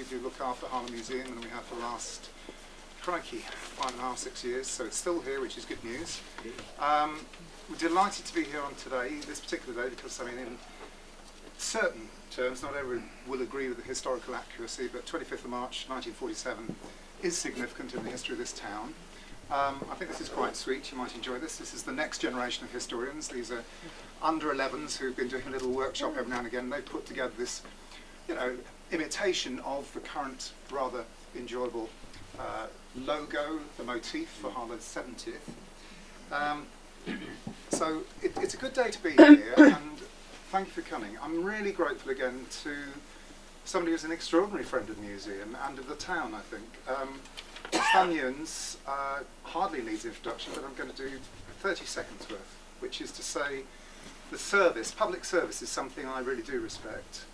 do look after Harlow Museum, and we have for the last, crikey, 5.5, 6 years, so it's still here, which is good news. We're delighted to be here on today, this particular day, because, I mean, in certain terms, not everyone will agree with the historical accuracy, but 25th of March 1947 is significant in the history of this town. I think this is quite sweet, you might enjoy this. This is the next generation of historians. These are under 11s who've been doing a little workshop every now and again. They've put together this, you know, imitation of the current rather enjoyable logo, the motif for Harlow's 70th. So it's a good day to be here, and thank you for coming. I'm really grateful again to somebody who's an extraordinary friend of the museum and of the town, I think. Newens hardly needs introduction, but I'm going to do 30 seconds worth, which is to say the service, public service, is something I really do respect.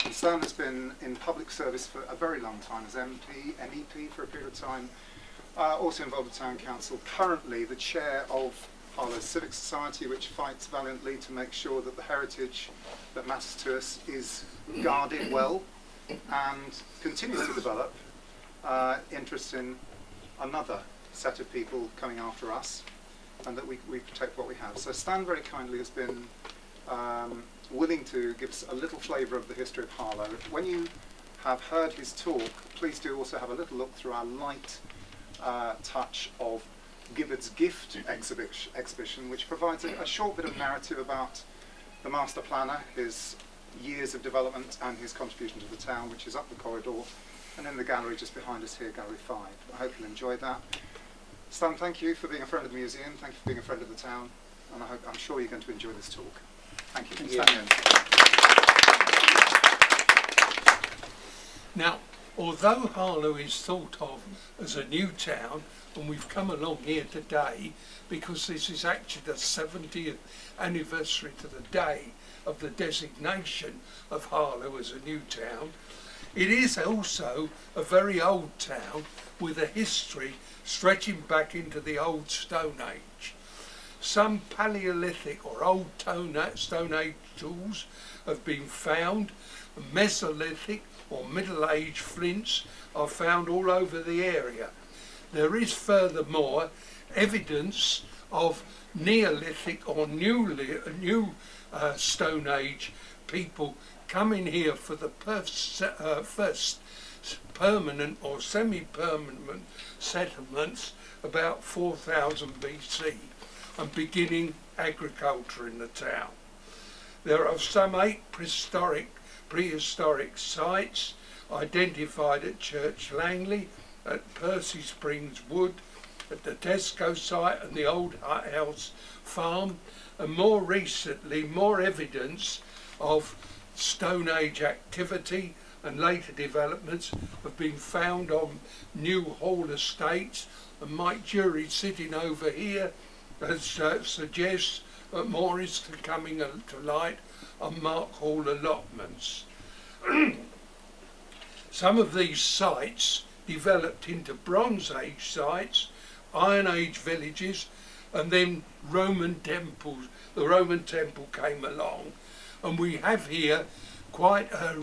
And Stan has been in public service for a very long time as MEP for a period of time, also involved with Town Council, currently the chair of Harlow Civic Society, which fights valiantly to make sure that the heritage that matters to us is guarded well and continues to develop interest in another set of people coming after us, and that we protect what we have. So Stan very kindly has been willing to give us a little flavour of the history of Harlow. When you have heard his talk, please do also have a little look through our light touch of Gibbard's Gift exhibition, which provides a short bit of narrative about the master planner, his years of development and his contribution to the town, which is up the corridor, and in the gallery just behind us here, Gallery 5. I hope you'll enjoy that. Stan, thank you for being a friend of the museum, thank you for being a friend of the town, and I'm sure you're going to enjoy this talk. Thank you. Yeah. Now, although Harlow is thought of as a new town, and we've come along here today because this is actually the 70th anniversary to the day of the designation of Harlow as a new town, it is also a very old town with a history stretching back into the old Stone Age. Some Paleolithic or old Stone Age tools have been found. Mesolithic or Middle Age flints are found all over the area. There is furthermore evidence of Neolithic or new Stone Age people coming here for the first permanent or semi-permanent settlements about 4000 BC and beginning agriculture in the town. There are some 8 prehistoric sites identified at Church Langley, at Percy Springs Wood, at the Tesco site and the Old Hut House farm, and more recently more evidence of Stone Age activity and later developments have been found on New Hall estates, and Mike Jury sitting over here suggests that more is coming to light on Mark Hall allotments. Some of these sites developed into Bronze Age sites, Iron Age villages, and then Roman temples. The Roman temple came along, and we have here quite a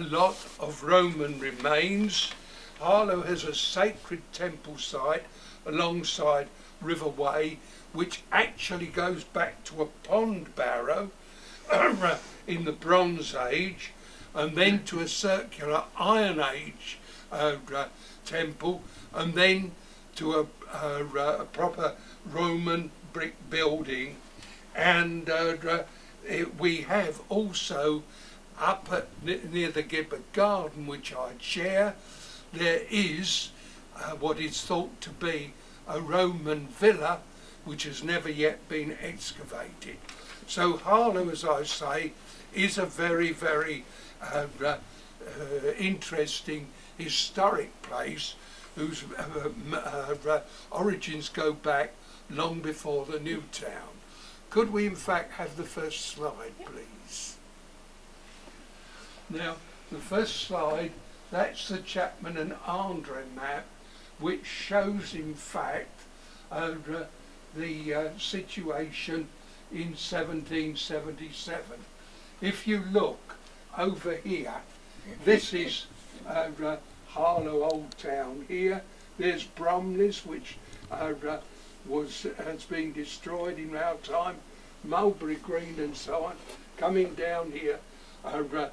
lot of Roman remains. Harlow has a sacred temple site alongside River Way, which actually goes back to a pond barrow in the Bronze Age, and then to a circular Iron Age temple, and then to a proper Roman brick building. And we have also up near the Gibbard Garden, which I share, there is what is thought to be a Roman villa which has never yet been excavated. So Harlow, as I say, is a very, very interesting historic place whose origins go back long before the new town. Could we in fact have the first slide, please? Now, the first slide, that's the Chapman and Andre map, which shows in fact the situation in 1777. If you look over here, this is Harlow Old Town here. There's Bromley's, which has been destroyed in our time, Mulberry Green and so on. Coming down here to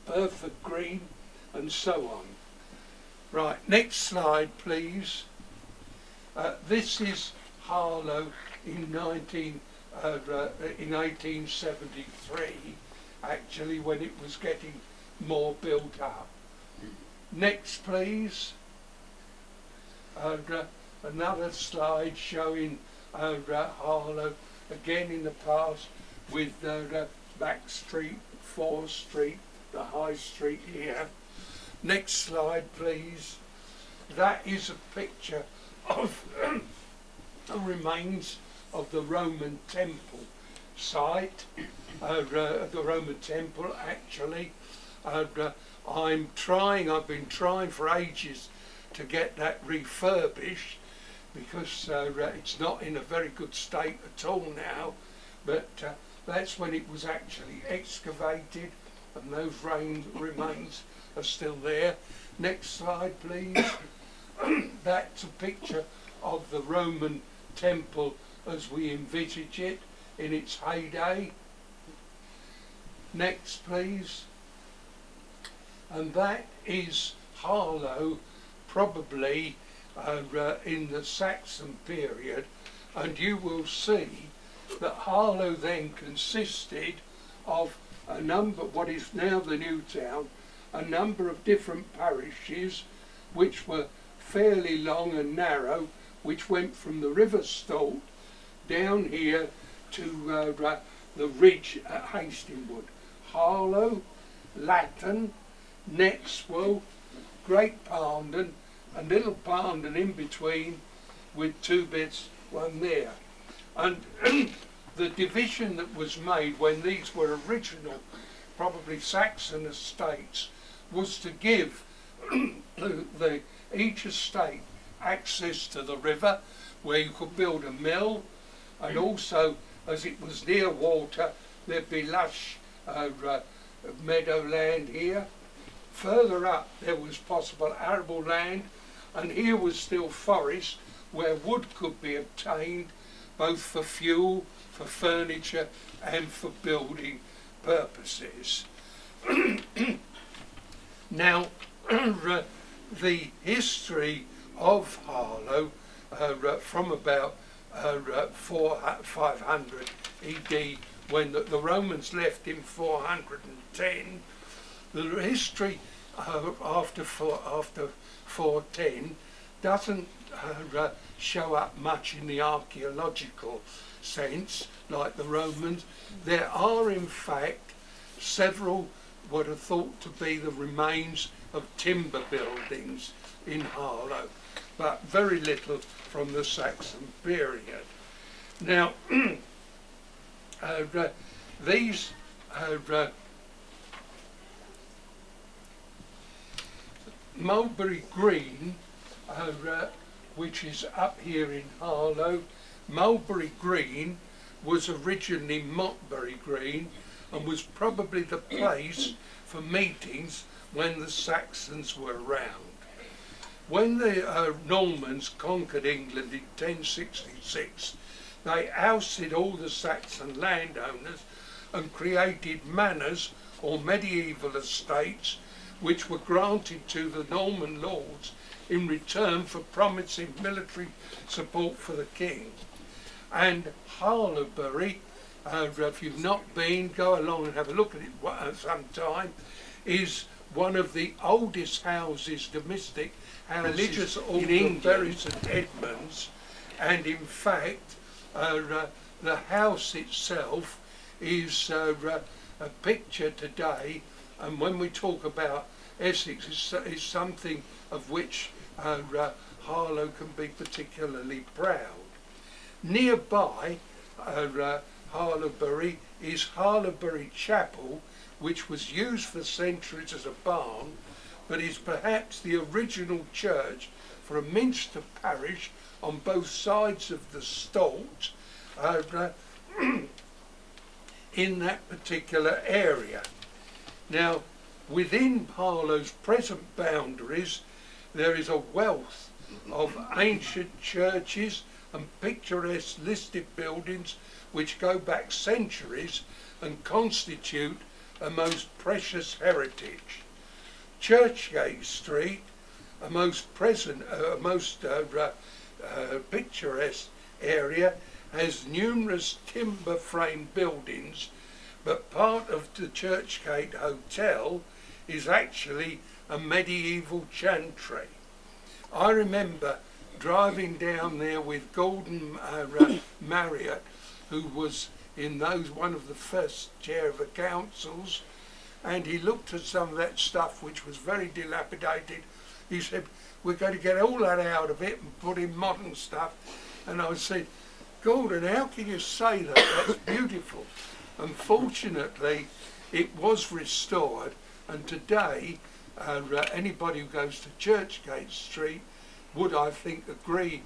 Burford Green and so on. Right, next slide please. This is Harlow in 1873, actually, when it was getting more built up. Next please. Another slide showing Harlow again in the past with Back Street, Fore Street, the High Street here. Next slide please. That is a picture of the remains of the Roman temple site, the Roman temple actually. I've been trying for ages to get that refurbished because it's not in a very good state at all now, but that's when it was actually excavated and those remains are still there. Next slide please. That's a picture of the Roman temple as we envisage it in its heyday. Next please. And that is Harlow, probably in the Saxon period, and you will see that Harlow then consisted of a number, what is now the new town, a number of different parishes which were fairly long and narrow, which went from the River Stolt down here to the ridge at Hastingwood. Harlow, Latton, Nexwell, Great Parndon, and Little Parndon in between, with two bits, one there. And the division that was made when these were original, probably Saxon estates, was to give each estate access to the river, where you could build a mill, and also, as it was near water, there'd be lush meadowland here. Further up there was possible arable land, and here was still forest where wood could be obtained both for fuel, for furniture and for building purposes. Now the history of Harlow from about 500 ED, when the Romans left in 410, the history after 410 doesn't show up much in the archaeological sense like the Romans. There are in fact several what are thought to be the remains of timber buildings in Harlow, but very little from the Saxon period. Now these Mulberry Green, which is up here in Harlow, Mulberry Green was originally Montbury Green and was probably the place for meetings when the Saxons were around. When the Normans conquered England in 1066, they ousted all the Saxon landowners and created manors or medieval estates which were granted to the Norman lords in return for promising military support for the king. And Harlowbury, if you've not been, go along and have a look at it sometime, is one of the oldest houses, domestic houses, religious in England, Bury St Edmunds, and in fact the house itself is a picture today, and when we talk about Essex, is something of which Harlow can be particularly proud. Nearby Harlowbury is Harlowbury Chapel, which was used for centuries as a barn, but is perhaps the original church for a Minster parish on both sides of the Stolt in that particular area. Now, within Harlow's present boundaries there is a wealth of ancient churches and picturesque listed buildings which go back centuries and constitute a most precious heritage. Churchgate Street, a most picturesque area, has numerous timber frame buildings, but part of the Churchgate Hotel is actually a medieval chantry. I remember driving down there with Gordon Marriott, who was in one of the first chair of the councils, and he looked at some of that stuff which was very dilapidated. He said, we're going to get all that out of it and put in modern stuff. And I said, Gordon, how can you say that? That's beautiful. Unfortunately, it was restored, and today anybody who goes to Churchgate Street would, I think, agree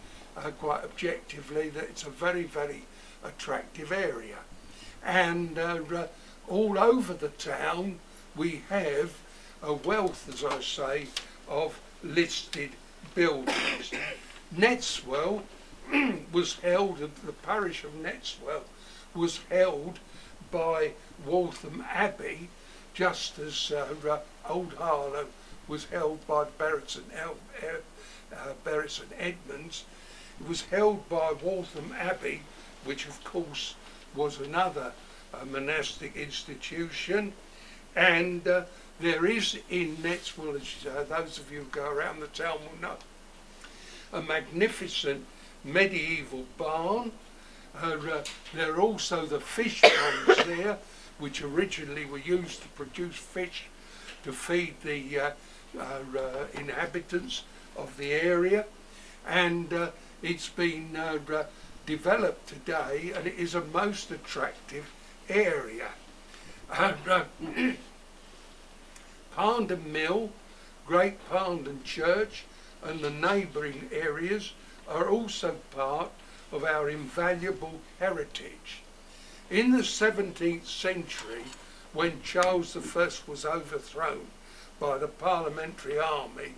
quite objectively that it's a very, very attractive area. And all over the town we have a wealth, as I say, of listed buildings. Netswell was held, the parish of Netswell was held by Waltham Abbey, just as Old Harlow was held by Bury St Edmunds. It was held by Waltham Abbey, which of course was another monastic institution, and there is in Netswell, as those of you who go around the town will know, a magnificent medieval barn. There are also the fish ponds there, which originally were used to produce fish to feed the inhabitants of the area, and it's been developed today, and it is a most attractive area. Parndon Mill, Great Parndon Church and the neighbouring areas are also part of our invaluable heritage. In the 17th century, when Charles I was overthrown by the Parliamentary Army,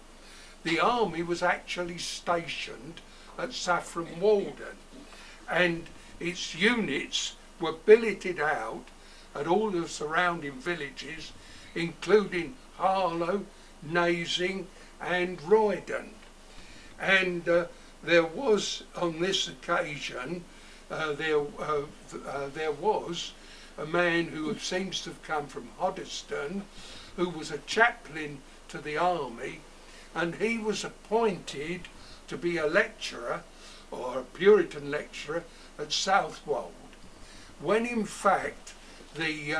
the army was actually stationed at Saffron Walden, and its units were billeted out at all the surrounding villages, including Harlow, Nasing and Roydon. And there was, on this occasion, there was a man who seems to have come from Hoddesdon, who was a chaplain to the army, and he was appointed to be a lecturer, or a Puritan lecturer, at Southwold, when in fact the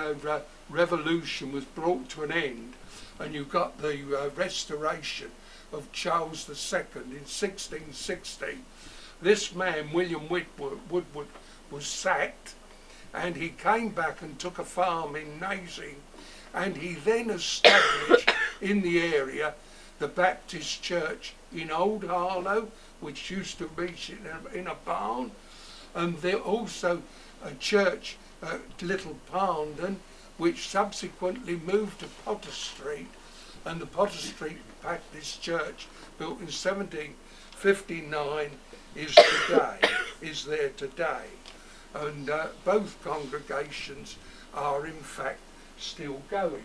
revolution was brought to an end, and you got the restoration of Charles II in 1660. This man, William Woodward, was sacked, and he came back and took a farm in Nasing, and he then established in the area the Baptist church in Old Harlow, which used to be in a barn, and there also a church at Little Parndon, which subsequently moved to Potter Street, and the Potter Street Baptist Church, built in 1759, is there today, and both congregations are in fact still going.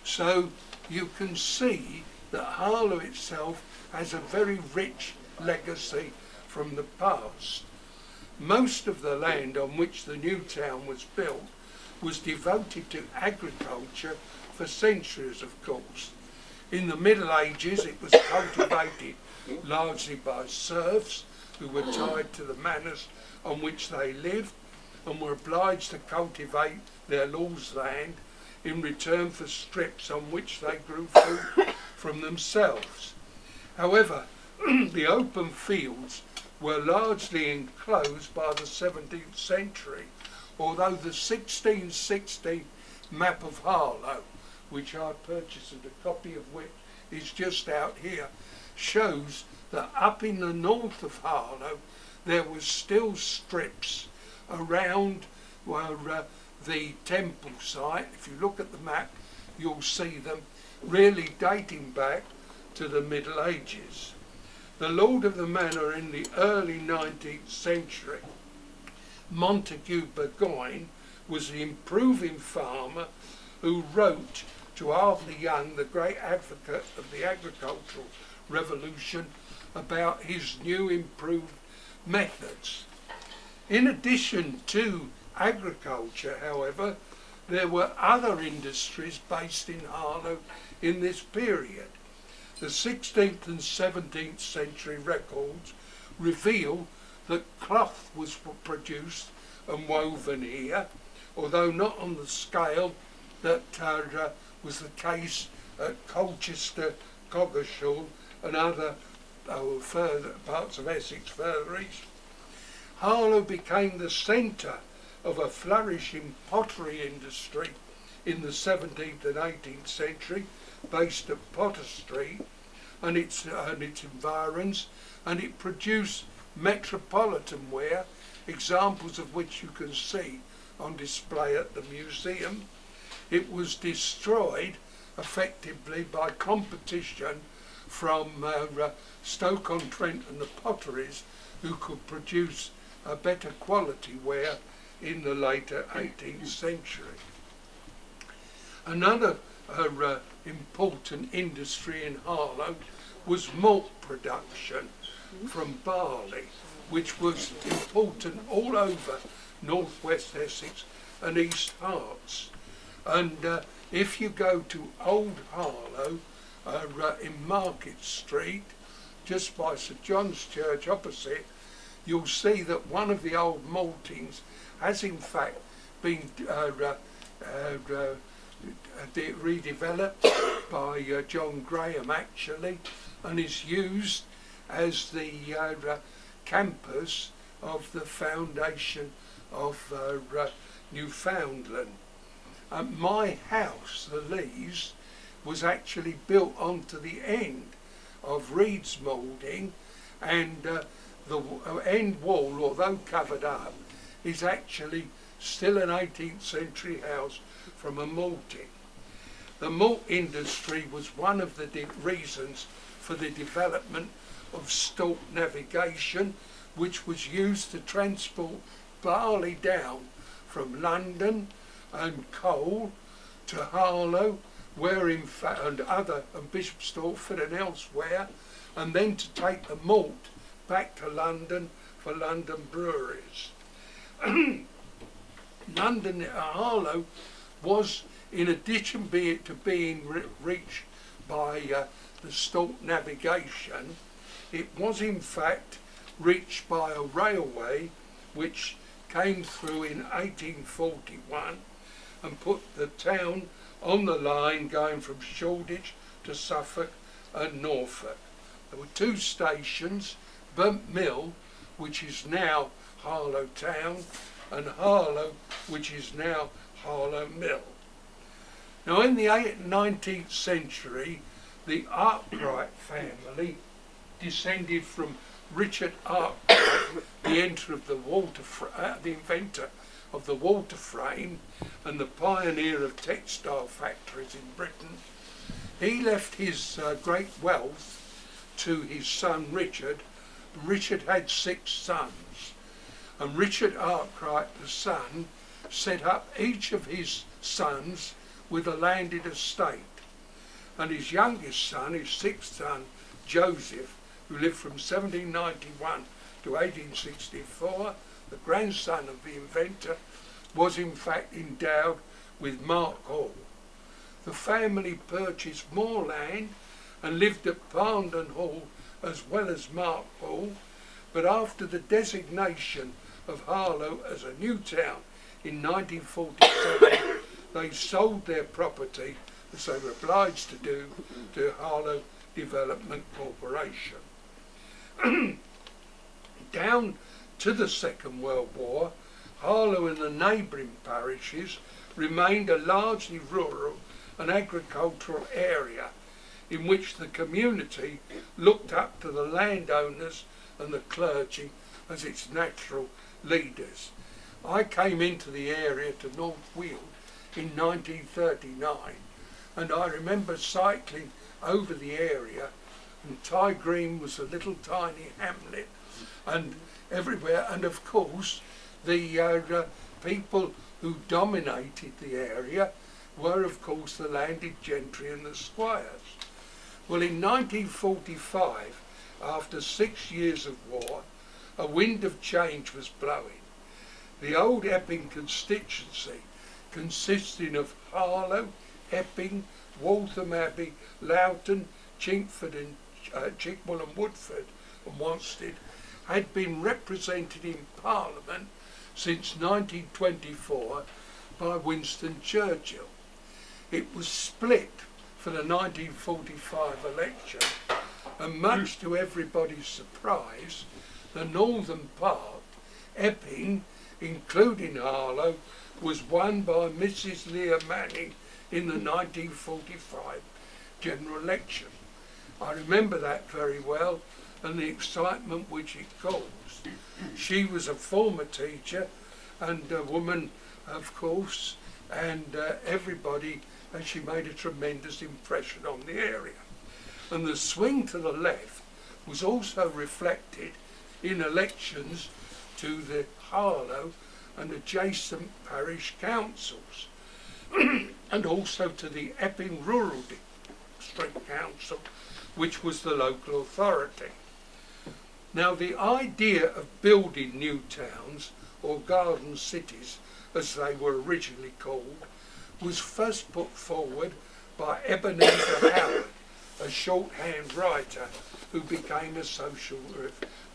So you can see that Harlow itself has a very rich legacy from the past. Most of the land on which the new town was built was devoted to agriculture for centuries, of course. In the Middle Ages it was cultivated largely by serfs who were tied to the manors on which they lived and were obliged to cultivate their lord's land in return for strips on which they grew food from themselves. However, the open fields were largely enclosed by the 17th century, although the 1616 map of Harlow, which I purchased, and a copy of which is just out here, shows that up in the north of Harlow there was still strips around the temple site. If you look at the map, you'll see them, really dating back to the Middle Ages. The lord of the manor in the early 19th century, Montague Burgoyne, was the improving farmer who wrote to Arthur Young, the great advocate of the agricultural revolution, about his new improved methods. In addition to agriculture, however, there were other industries based in Harlow in this period. The 16th and 17th century records reveal that cloth was produced and woven here, although not on the scale that was the case at Colchester, Coggeshall and other further parts of Essex further east. Harlow became the centre of a flourishing pottery industry in the 17th and 18th century, based at Potter Street and its environs, and it produced metropolitan ware, examples of which you can see on display at the museum. It was destroyed effectively by competition from Stoke-on-Trent and the potteries, who could produce a better quality ware in the later 18th century. Another important industry in Harlow was malt production from barley, which was important all over northwest Essex and East Herts. And if you go to Old Harlow in Market Street, just by St John's Church opposite, you'll see that one of the old maltings has in fact been redeveloped by John Graham actually, and is used as the campus of the foundation of Newfoundland. My house, the Lees, was actually built onto the end of reeds moulding, and the end wall, although covered up, is actually still an 18th century house from a malting. The malt industry was one of the reasons for the development of stalk navigation, which was used to transport barley down from London and coal to Harlow, where in fact, and Bishop Stortford and elsewhere, and then to take the malt back to London for London breweries. Harlow was, in addition to being reached by the stalk navigation, it was in fact reached by a railway which came through in 1841 and put the town on the line going from Shoreditch to Suffolk and Norfolk. There were two stations, Burnt Mill, which is now Harlow Town, and Harlow, which is now Harlow Mill. Now in the 19th century, the Arkwright family descended from Richard Arkwright, the inventor of the water frame and the pioneer of textile factories in Britain. He left his great wealth to his son Richard. Richard had 6 sons, and Richard Arkwright, the son, set up each of his sons with a landed estate. And his youngest son, his 6th son, Joseph, who lived from 1791 to 1864, the grandson of the inventor, was in fact endowed with Mark Hall. The family purchased more land and lived at Parndon Hall as well as Mark Hall, but after the designation of Harlow as a new town in 1947, they sold their property, as they were obliged to do, to Harlow Development Corporation. Down to the Second World War, Harlow and the neighbouring parishes remained a largely rural and agricultural area in which the community looked up to the landowners and the clergy as its natural leaders. I came into the area to North Weald in 1939, and I remember cycling over the area, and Ty Green was a little tiny hamlet, and everywhere, and of course the people who dominated the area were of course the landed gentry and the squires. Well, in 1945, after 6 years of war, a wind of change was blowing. The old Epping constituency, consisting of Harlow, Epping, Waltham Abbey, Loughton, Chingford and Chigwell and Woodford and Wanstead, had been represented in Parliament since 1924 by Winston Churchill. It was split for the 1945 election, and much to everybody's surprise, the northern part, Epping, including Harlow, was won by Mrs. Leah Manning in the 1945 general election. I remember that very well, and the excitement which it caused. She was a former teacher and a woman, of course, and everybody, and she made a tremendous impression on the area. And the swing to the left was also reflected in elections to the Harlow and adjacent parish councils, and also to the Epping Rural District Council, which was the local authority. Now, the idea of building new towns, or garden cities as they were originally called, was first put forward by Ebenezer Howard, a shorthand writer who became a social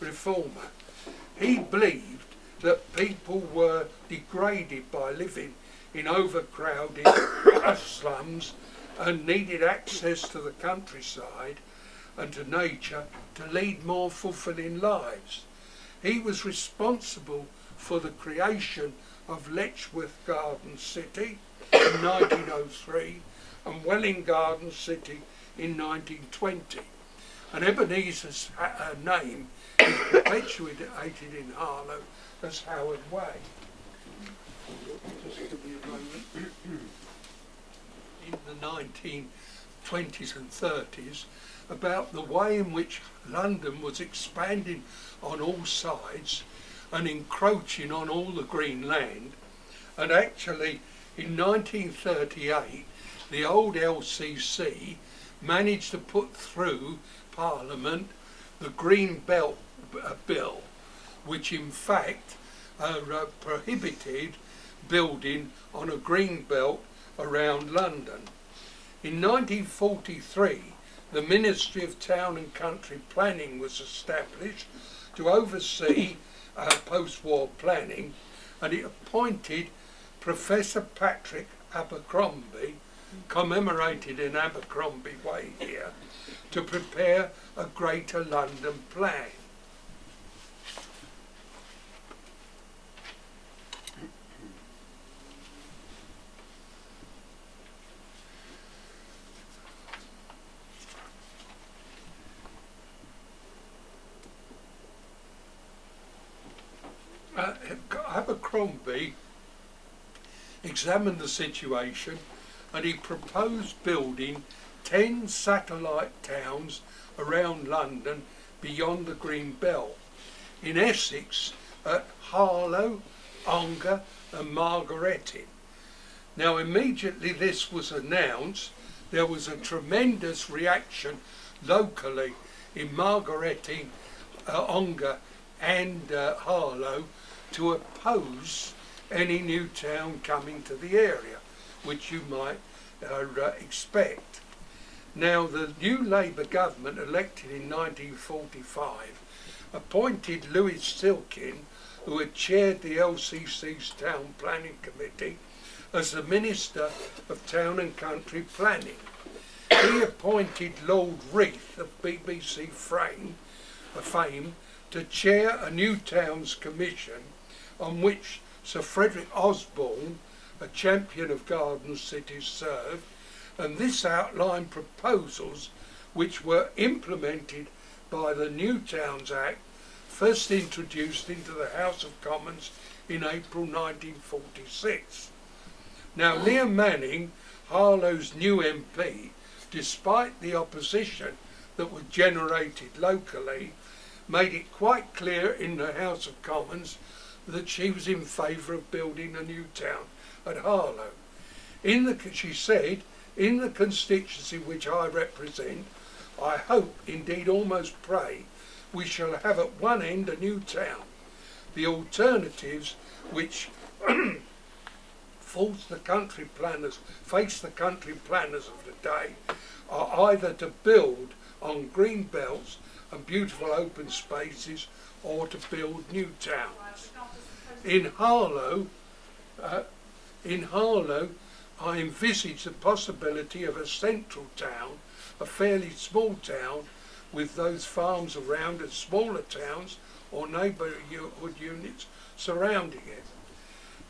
reformer. He believed that people were degraded by living in overcrowded slums and needed access to the countryside and to nature to lead more fulfilling lives. He was responsible for the creation of Letchworth Garden City in 1903 and Welling Garden City in 1920. And Ebenezer's name is perpetuated in Harlow as Howard Way. Just give me a moment. In the 1920s and 30s, about the way in which London was expanding on all sides and encroaching on all the green land. And actually, in 1938, the old LCC managed to put through Parliament the Green Belt Bill, which in fact prohibited building on a green belt around London. In 1943, the Ministry of Town and Country Planning was established to oversee post-war planning, and it appointed Professor Patrick Abercrombie, commemorated in Abercrombie Way here, to prepare a Greater London plan. Abercrombie examined the situation and he proposed building 10 satellite towns around London beyond the Green Belt. In Essex, at Harlow, Ongar and Margaretting. Now, immediately this was announced, there was a tremendous reaction locally in Margaretting, Ongar and Harlow to oppose any new town coming to the area, which you might expect. Now, the new Labour government, elected in 1945, appointed Louis Silkin, who had chaired the LCC's Town Planning Committee, as the Minister of Town and Country Planning. He appointed Lord Reith of BBC fame to chair a new towns commission on which Sir Frederick Osborne, a champion of garden cities, served, and this outlined proposals which were implemented by the New Towns Act, first introduced into the House of Commons in April 1946. Now, Leah Manning Harlow's new MP, despite the opposition that was generated locally, made it quite clear in the House of Commons that she was in favour of building a new town at Harlow. She said, in the constituency which I represent, I hope, indeed almost pray, we shall have at one end a new town. The alternatives which face the country planners of the day are either to build on green belts and beautiful open spaces or to build new towns. In Harlow, I envisage the possibility of a central town, a fairly small town, with those farms around and smaller towns or neighbourhood units surrounding it.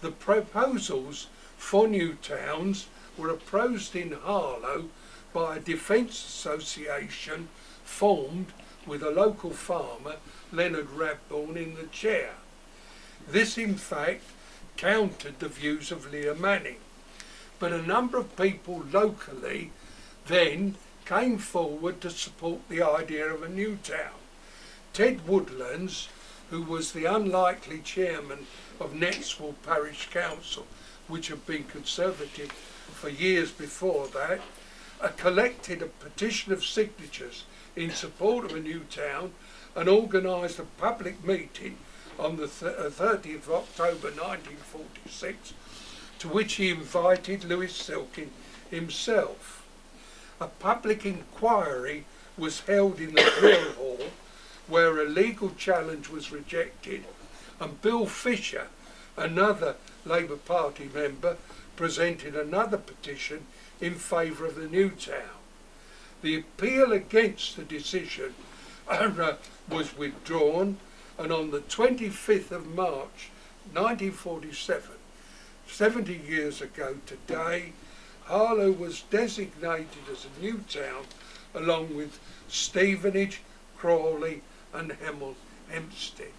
The proposals for new towns were approached in Harlow by a defence association formed with a local farmer, Leonard Radbourne, in the chair. This in fact countered the views of Leah Manning, but a number of people locally then came forward to support the idea of a new town. Ted Woodlands, who was the unlikely chairman of Netswell Parish Council, which had been Conservative for years before that, collected a petition of signatures in support of a new town and organised a public meeting on the 30th of October 1946, to which he invited Lewis Silkin himself. A public inquiry was held in the Drill Hall, where a legal challenge was rejected, and Bill Fisher, another Labour Party member, presented another petition in favour of the new town. The appeal against the decision was withdrawn, and on the 25th of March 1947, 70 years ago today, Harlow was designated as a new town along with Stevenage, Crawley and Hemel Hempstead.